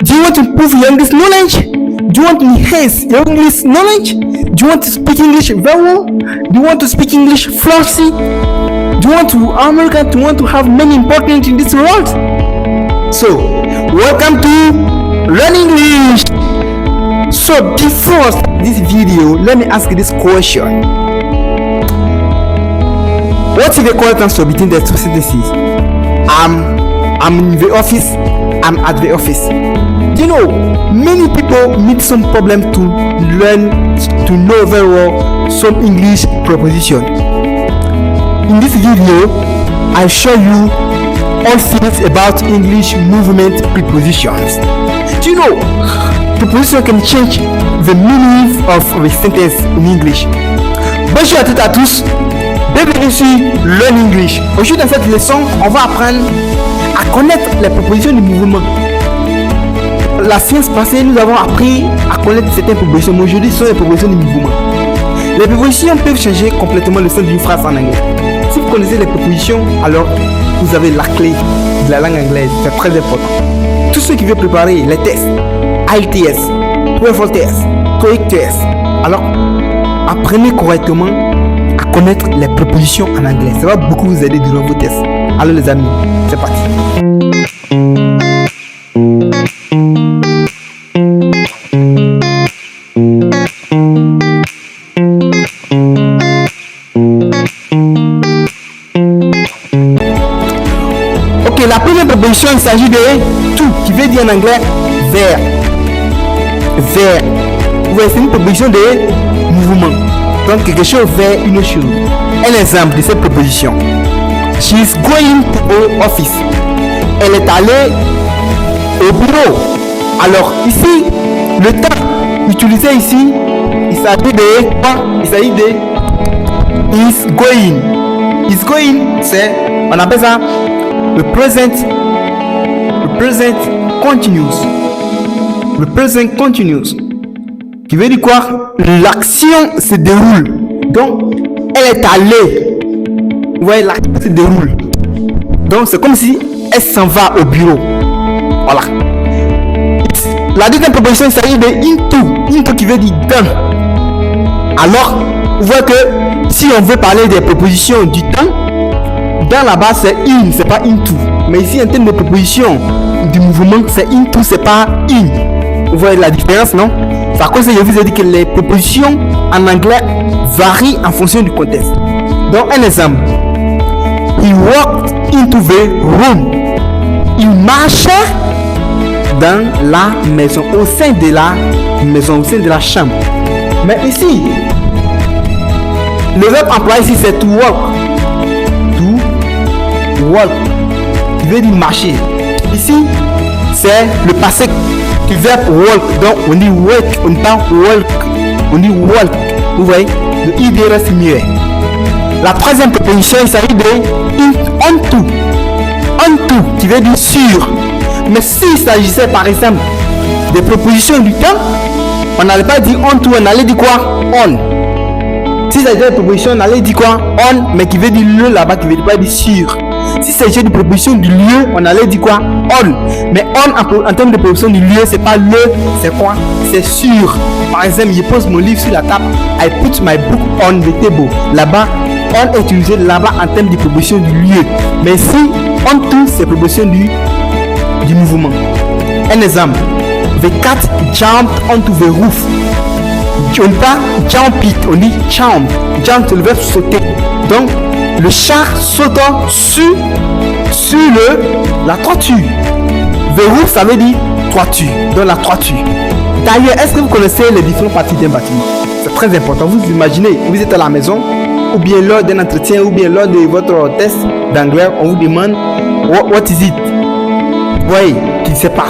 Do you want to improve your English knowledge? Do you want to enhance your English knowledge? Do you want to speak English very well? Do you want to speak English fluently? Do you want to American to want to have many important in this world? So, welcome to Learn English. So, before this video, let me ask you this question. What is the correct between the two sentences? I'm in the office. I'm at the office. You know, many people meet some problem to learn, to know very well some English preposition. In this video, I'll show you all things about English movement prepositions. Do you know, preposition can change the meaning of a sentence in English. Bonjour à toutes et à tous, bienvenue sur Learn English. Aujourd'hui dans cette leçon, on va apprendre à connaître les prépositions du mouvement. La science passée, nous avons appris à connaître certaines prépositions, mais aujourd'hui ce sont les prépositions du mouvement. Les prépositions peuvent changer complètement le sens d'une phrase en anglais. Si vous connaissez les prépositions, alors vous avez la clé de la langue anglaise. C'est très important. Tous ceux qui veulent préparer les tests, IELTS, TOEFL test, TOEIC test, alors apprenez correctement à connaître les prépositions en anglais. Ça va beaucoup vous aider durant vos tests. Alors les amis, c'est parti. Ok, la première préposition, il s'agit de to, qui veut dire en anglais vers. Vers. Vous voyez, c'est une préposition de mouvement. Donc quelque chose vers une chose. Un exemple de cette préposition. She is going to the office. Elle est allée au bureau. Alors ici, le temps utilisé ici, il s'agit de quoi? Il s'agit de is going. Is going, c'est, on appelle ça le present continuous. Le present continuous. Qui veut dire quoi? L'action se déroule. Donc, elle est allée. Vous voyez, l'action se déroule. Donc, c'est comme si elle s'en va au bureau. Voilà. La deuxième proposition, il s'agit de into. Into qui veut dire dans. Alors, vous voyez que si on veut parler des propositions du temps, dans là-bas, c'est in, c'est pas into. Mais ici, en termes de proposition du mouvement, c'est into, c'est pas in. Vous voyez la différence, non? Par contre, je vous ai dit que les propositions en anglais varient en fonction du contexte. Donc, un exemple. He walked into the room. Il marchait dans la maison, au sein de la maison, au sein de la chambre. Mais ici, le verbe employé ici, c'est to walk. To walk. Qui veut dire marcher. Ici, c'est le passé du verbe walk. Donc, on dit walk, on dit pas walk. On dit walk. Vous voyez, le id reste muet. La troisième proposition, il s'agit de onto. Onto, qui veut dire sur. Mais s'il s'agissait par exemple des propositions du temps, on n'allait pas dire onto, on allait dire quoi? On. S'il s'agissait de propositions, on allait dire quoi? On, mais qui veut dire le là-bas, qui veut pas dire sur. Si s'agissait de proposition du lieu, on allait dire quoi? On. Mais on en termes de proposition du lieu, c'est pas le, c'est quoi? C'est sur. Par exemple, je pose mon livre sur la table. I put my book on the table. Là-bas, on est utilisé là-bas en termes de proposition du lieu. Mais si on tout, c'est proposition du mouvement. Un exemple. The cat jumped onto the roof. On dit pas jump it, on dit jump. Jump, c'est le verbe sauter. Donc, le chat saute sur la toiture. The roof, ça veut dire toiture. Donc, la toiture. D'ailleurs, est-ce que vous connaissez les différentes parties d'un bâtiment? C'est très important. Vous imaginez, vous êtes à la maison, ou bien lors d'un entretien, ou bien lors de votre test d'anglais, on vous demande what is it? Vous voyez, qui ne sait pas.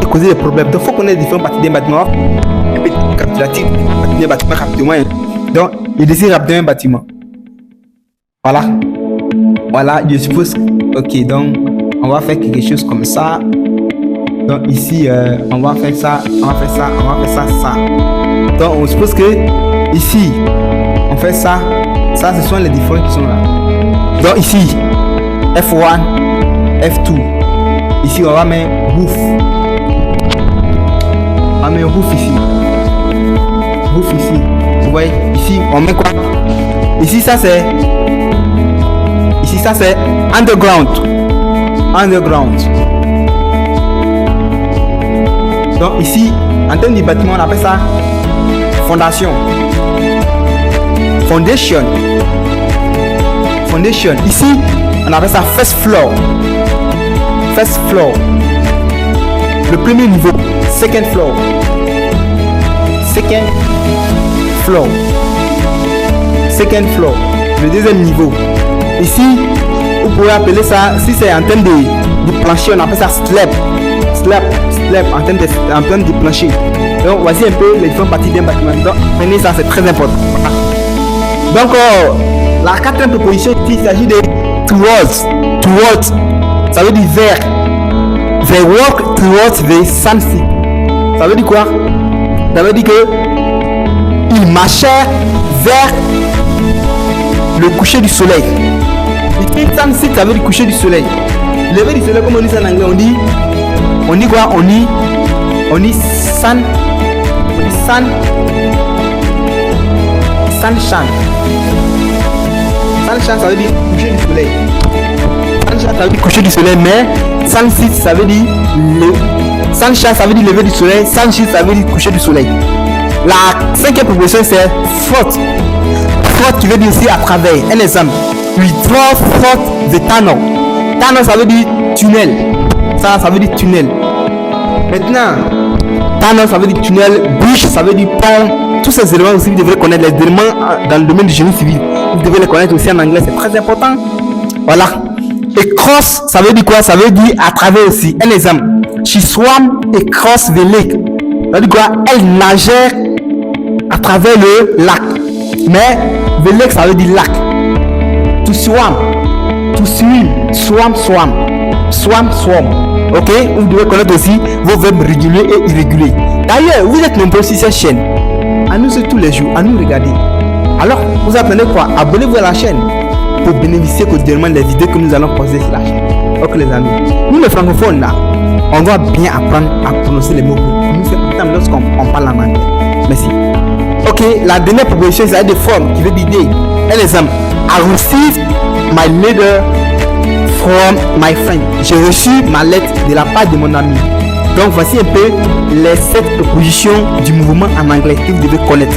Ça causer des problèmes. Donc, il faut connaître les différentes parties d'un bâtiment. Capitulatif, d'un bâtiment rapidement. Donc, il décide rapidement un bâtiment. Voilà. Voilà, je suppose. Ok, donc, on va faire quelque chose comme ça. Donc, ici, on va faire ça, on va faire ça, on va faire ça, ça. Donc, on suppose que ici, on fait ça. Ça, ce sont les différents qui sont là. Donc, ici, F1, F2. Ici, on va mettre bouffe. bouffe ici. Bouffe ici. Vous voyez, ici, on met quoi? Ici, ça c'est underground. Underground. Donc ici, en termes de bâtiment, on appelle ça fondation. Foundation. Foundation. Ici, on appelle ça first floor. First floor. Le premier niveau. Second floor. Second floor. Second floor. Le deuxième niveau. Ici, vous pouvez appeler ça, si c'est en termes de plancher, on appelle ça slab. Slab en termes de plancher. Donc voici un peu les différentes parties d'un bâtiment. Donc prenez ça, c'est très important. Donc la quatrième proposition, il s'agit de towards. Ça veut dire vers. They walk towards the sunset. Ça veut dire quoi? Ça veut dire que ils marchaient vers le coucher du soleil. Ici, sunset, ça veut dire coucher du soleil. Lever du soleil, comme on dit ça en anglais, on dit quoi? On dit sunshine. Sunshine, ça veut dire coucher du soleil. Sunshine, ça veut dire coucher du soleil, mais sunset, ça veut dire sunshine, ça veut dire lever du soleil. Sunshine, ça veut dire coucher du soleil. La cinquième proposition, c'est front. Front qui veut dire aussi à travers. Un exemple. We draw front the tunnel. Tunnel, ça veut dire tunnel. Ça veut dire tunnel. Maintenant, tunnel, ça veut dire tunnel. Bridge, ça veut dire pont. Tous ces éléments aussi, vous devrez connaître. Les éléments dans le domaine du génie civil, vous devez les connaître aussi en anglais. C'est très important. Voilà. Et cross, ça veut dire quoi? Ça veut dire à travers aussi. Un exemple. She swam across the lake. Ça veut dire quoi? Elle nageait à travers le lac. Mais the lake, ça veut dire lac. To swim. To swim. Swam. Ok? Vous devez connaître aussi vos verbes réguliers et irréguliers. D'ailleurs, vous êtes nombreux sur cette chaîne. À nous tous les jours, à nous regarder. Alors, vous apprenez quoi? Abonnez-vous à la chaîne pour bénéficier quotidiennement des vidéos que nous allons poser sur la chaîne. Ok les amis, nous les francophones là, on doit bien apprendre à prononcer les mots. Nous c'est important lorsqu'on parle en anglais. Merci. Ok, la dernière proposition c'est des formes qui veut dire day. Un exemple. I received my letter from my friend. J'ai reçu ma lettre de la part de mon ami. Donc voici un peu les 7 propositions du mouvement en anglais que vous devez connaître.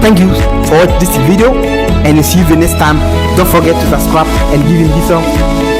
Thank you for watching this video and see you the next time. Don't forget to subscribe and give him this